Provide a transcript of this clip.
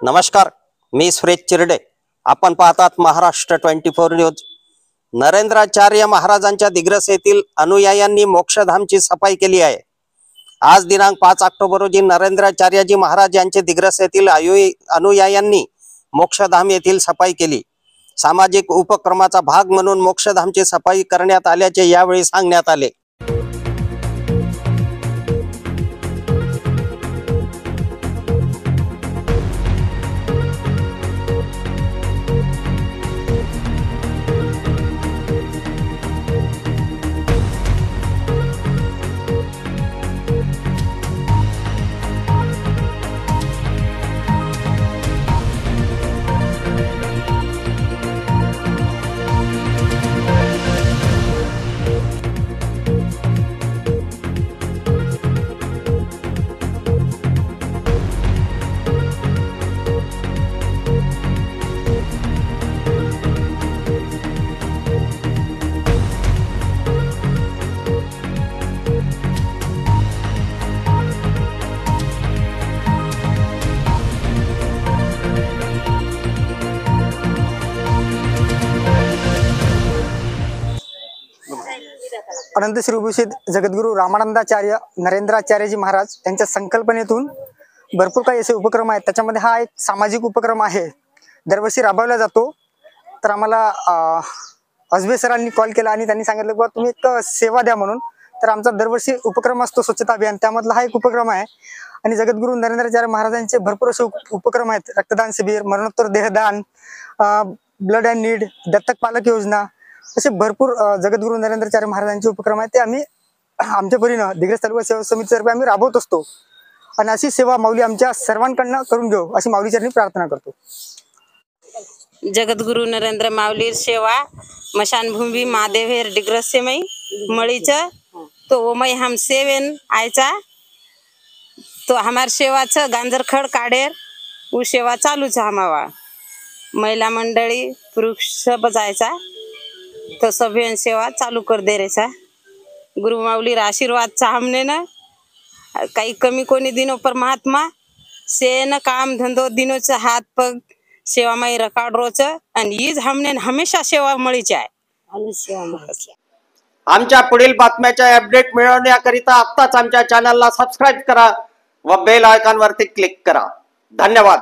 नमस्कार, मी सुरेश चिरडे. आपण पाहतात महाराष्ट्र 24 न्यूज. नरेंद्राचार्य महाराजांच्या दिग्रस येथील अनुयायांनी मोक्षधामची सफाई केली आहे. आज दिनांक 5 ऑक्टोबर रोजी नरेंद्राचार्यजी महाराज यांचे दिग्रस येथील अनुयायांनी मोक्षधाम येथील सफाई केली. सामाजिक उपक्रमाचा भाग म्हणून मोक्षधामची सफाई करण्यात आल्याचे यावेळी सांगण्यात आले. अनंत श्रीभूषित जगद्गुरु रामानंदाचार्य नरेंद्राचार्यजी महाराज यांच्या संकल्पनेतून भरपूर काही असे उपक्रम आहेत. त्याच्यामध्ये हा एक सामाजिक उपक्रम आहे, दरवर्षी राबवला जातो. तर आम्हाला अजबे सरांनी कॉल केला आणि त्यांनी सांगितलं की तुम्ही एक सेवा द्या म्हणून. तर आमचा दरवर्षी उपक्रम असतो स्वच्छता अभियान, त्यामधला हा एक उपक्रम आहे. आणि जगद्गुरु नरेंद्राचार्य महाराजांचे भरपूर असे उपक्रम आहेत. रक्तदान शिबिर, मरणोत्तर देहदान, ब्लड अँड नीड, दत्तक पालक योजना, असे भरपूर जगद्गुरु नरेंद्राचार्य महाराजांचे उपक्रम आहेत. ते आम्ही आमच्या परीनं दिग्रस तालुका सेवा समितीतर्फे आम्ही राबवत असतो. आणि अशी सेवा माऊली आमच्या सर्वांकडनं करून घेऊ अशी माऊलीचरणी प्रार्थना करतो. जगद्गुरु नरेंद्र माऊली सेवा मशानभूमि महादेवेर डिग्रस से मई मळीच तो वो मई हम सेवेन आयचा तो हमार सेवाच गांजरखड काडेर वो सेवा चालूच हमावा. महिला मंडळी पुरुष बजायचा तो सभी सेवा चालू कर दे रेसा. गुरु माऊली आशीर्वाद चा हमने न काही कमी कोणी दिनों पर महात्मा से न काम धंधो दिनों च हाथ पग सेवा माई रकाड रोच आणि हीच हमने हमेशा सेवा मळीची आहे. आमच्या पुढील बातम्याच्या अपडेट मिळवण्याकरिता आत्ताच आमच्या चॅनलला सबस्क्राईब करा व बेल आयकॉन वरती क्लिक करा. धन्यवाद.